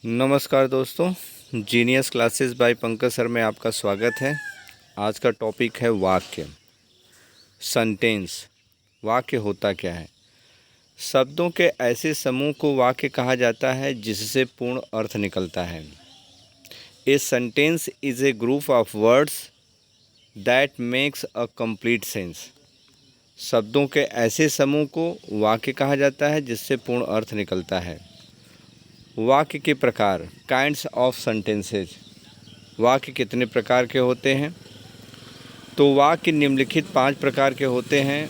नमस्कार दोस्तों, genius classes bye Pankaj sir में आपका स्वागत है। आज का टॉपिक है वाक्य, सेंटेंस। वाक्य होता क्या है? शब्दों के ऐसे समूह को वाक्य कहा जाता है जिससे पूर्ण अर्थ निकलता है। A sentence is a group of words that makes a complete sense. शब्दों के ऐसे समूह को वाक्य कहा जाता है जिससे पूर्ण अर्थ निकलता है। वाक्य के प्रकार, काइंड्स ऑफ सेंटेंसेज। वाक्य कितने प्रकार के होते हैं? तो वाक्य निम्नलिखित 5 प्रकार के होते हैं।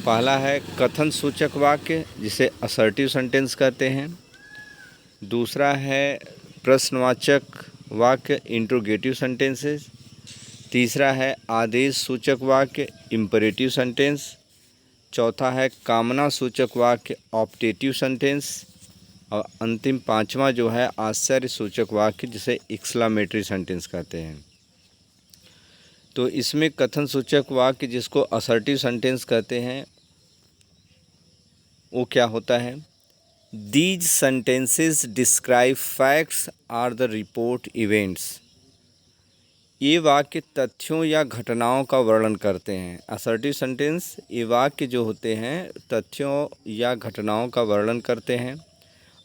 पहला है कथन सूचक वाक्य, जिसे असर्टिव सेंटेंस कहते हैं। दूसरा है प्रश्नवाचक वाक्य, इंट्रोगेटिव सेंटेंसेस। तीसरा है आदेश सूचक वाक्य, इंपरेटिव सेंटेंस। चौथा है कामना सूचक वाक्य, ऑप्टेटिव सेंटेंस। और अंतिम 5वां जो है आश्चर्य सूचक वाक्य, जिसे एक्सक्लेमेटरी सेंटेंस कहते हैं। तो इसमें कथन सूचक वाक्य, जिसको असर्टिव सेंटेंस कहते हैं, वो क्या होता है? These sentences describe facts are the report events. ये वाक्य तथ्यों या घटनाओं का वर्णन करते हैं। असर्टिव सेंटेंस, ये वाक्य जो होते हैं तथ्यों या घटनाओं का वर्णन करते हैं।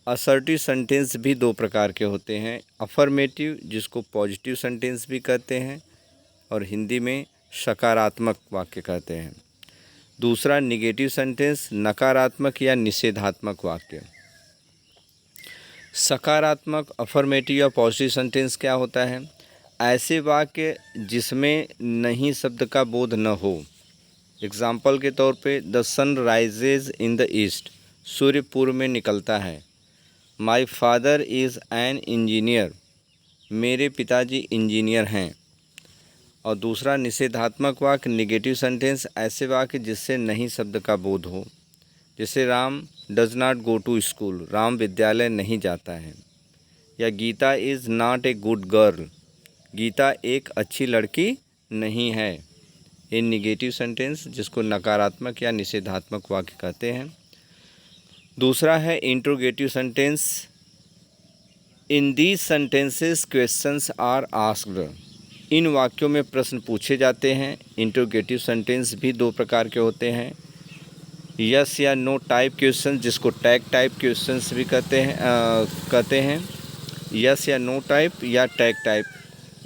असर्टिव सेंटेंस भी 2 प्रकार के होते हैं। अफर्मेटिव, जिसको पॉजिटिव सेंटेंस भी कहते हैं, और हिंदी में सकारात्मक वाक्य कहते हैं। दूसरा निगेटिव सेंटेंस, नकारात्मक या निषेधात्मक वाक्य। सकारात्मक, अफर्मेटिव या पॉजिटिव सेंटेंस क्या होता है? ऐसे वाक्य जिसमें नहीं शब्द का बोध न हो। एग्जाम्पल के तौर पे, the sun rises in the east. सूर्य पूर्व में निकलता है। My father is an engineer. मेरे पिताजी इंजीनियर हैं। और दूसरा निषेधात्मक वाक्य, निगेटिव सेंटेंस, ऐसे वाक्य जिससे नहीं शब्द का बोध हो। जैसे Ram does not go to school. Ram विद्यालय नहीं जाता है। या Gita is not a good girl. Gita एक अच्छी लड़की नहीं है। ये निगेटिव सेंटेंस, जिसको नकारात्मक या निषेधात्मक वाक्य कहते हैं। दूसरा है interrogative sentence. In these sentences questions are asked. इन वाक्यों में प्रश्न पूछे जाते हैं। इंट्रोगेटिव सेंटेंस भी 2 प्रकार के होते हैं। यस या नो टाइप क्वेश्चन, जिसको टैग टाइप क्वेश्चंस भी कहते हैं। यस या नो टाइप या टैग टाइप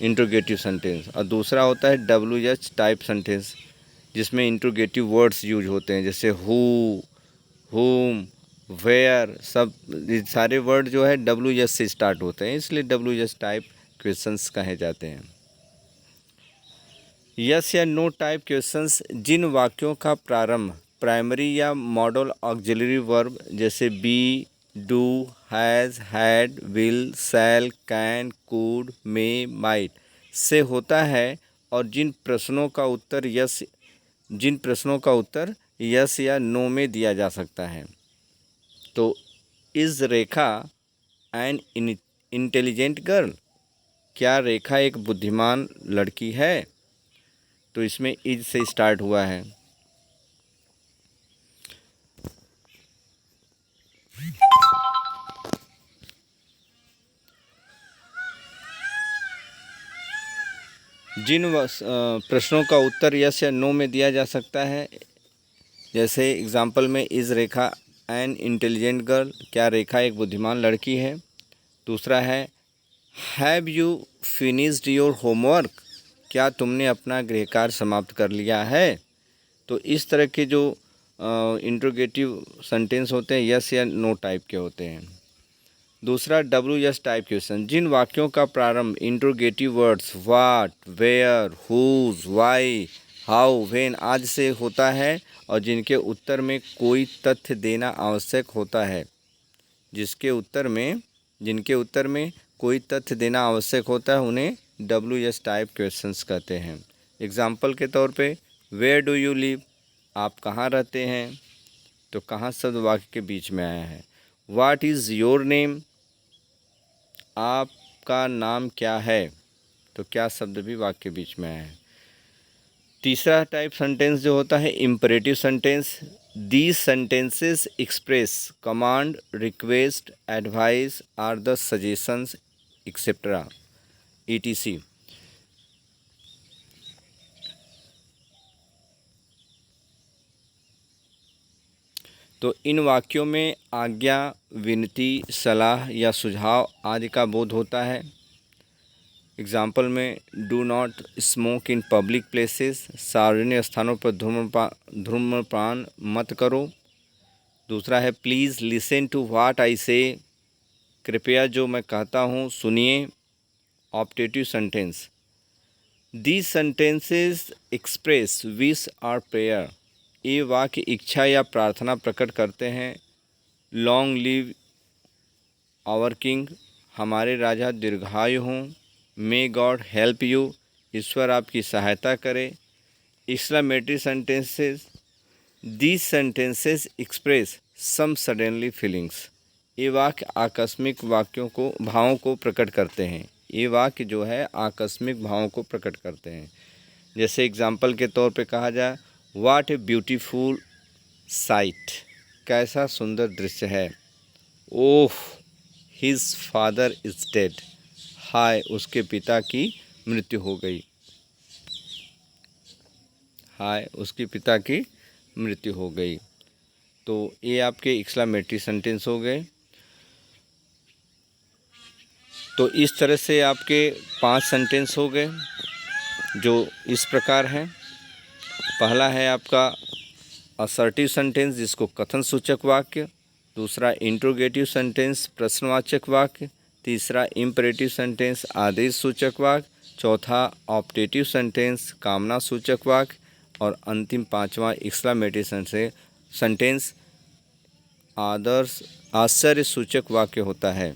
इंट्रोगेटिव सेंटेंस। और दूसरा होता है WH टाइप सेंटेंस, जिसमें इंट्रोगेटिव वर्ड्स यूज होते हैं, जैसे हु, हुम, वेयर। सब ये सारे वर्ड जो है WH से स्टार्ट होते हैं, इसलिए WH टाइप क्वेश्चंस कहे जाते हैं। यस या नो टाइप क्वेश्चंस, जिन वाक्यों का प्रारंभ प्राइमरी या मॉडल ऑक्सिलरी वर्ब, जैसे be, do, has, had, will, shall, can, could, may, might से होता है, और जिन प्रश्नों का उत्तर यस या नो में दिया जा सकता है। तो is Rekha an intelligent girl. क्या रेखा एक बुद्धिमान लड़की है? तो इसमें इज से स्टार्ट हुआ है। जिन प्रश्नों का उत्तर यस या नो में दिया जा सकता है, जैसे एग्जाम्पल में, is Rekha an intelligent girl. क्या रेखा एक बुद्धिमान लड़की है? दूसरा है have you finished your homework. क्या तुमने अपना गृह कार्य समाप्त कर लिया है? तो इस तरह के जो इंट्रोगेटिव सेंटेंस होते हैं यस या नो टाइप के होते हैं। दूसरा WH टाइप क्वेश्चन, जिन वाक्यों का प्रारंभ interrogative words what, where, whose, why, how, when आदि से होता है, और जिनके उत्तर में कोई तथ्य देना आवश्यक होता है। जिनके उत्तर में कोई तथ्य देना आवश्यक होता है, उन्हें WH टाइप क्वेश्चंस कहते हैं। एग्जाम्पल के तौर पे, वेयर डू यू लिव। आप कहाँ रहते हैं? तो कहाँ शब्द वाक्य के बीच में आया है। What is your name. आपका नाम क्या है? तो क्या शब्द भी वाक्य के बीच में आया है। तीसरा टाइप सेंटेंस जो होता है imperative sentence, These sentences express command, request, advice, or the suggestions, etc. etc. तो इन वाक्यों में आज्ञा, विनती, सलाह या सुझाव आदि का बोध होता है। एग्जाम्पल में do not smoke in public places, सार्वजनिक स्थानों पर धूम्रपान मत करो। दूसरा है please listen to what I say, कृपया जो मैं कहता हूँ सुनिए। Optative sentence, these sentences express wish और प्रेयर, ये वाक्य इच्छा या प्रार्थना प्रकट करते हैं। लॉन्ग लिव आवर किंग, हमारे राजा दीर्घायु हों। मे गॉड हेल्प यू, ईश्वर आपकी सहायता करे। Exclamatory sentences, these sentences express some suddenly feelings, ये वाक्य आकस्मिक वाक्यों को भावों को प्रकट करते हैं। ये वाक्य जो है आकस्मिक भावों को प्रकट करते हैं। जैसे एग्जाम्पल के तौर पे कहा जाए, व्हाट ए ब्यूटीफुल साइट, कैसा सुंदर दृश्य है। ओह हिज फादर इज डेड, हाय उसके पिता की मृत्यु हो गई। हाय उसके पिता की मृत्यु हो गई। तो ये आपके एक्सक्लेमेटरी सेंटेंस हो गए। तो इस तरह से आपके 5 सेंटेंस हो गए जो इस प्रकार हैं। पहला है आपका असर्टिव सेंटेंस जिसको कथन सूचक वाक्य, दूसरा इंट्रोगेटिव सेंटेंस प्रश्नवाचक वाक्य, तीसरा इम्परेटिव सेंटेंस आदेश सूचक वाक्य, चौथा ऑप्टेटिव सेंटेंस कामना सूचक वाक्य और अंतिम 5वां एक्सक्लेमेटरी सेंटेंस आदर्श आश्चर्य सूचक वाक्य होता है।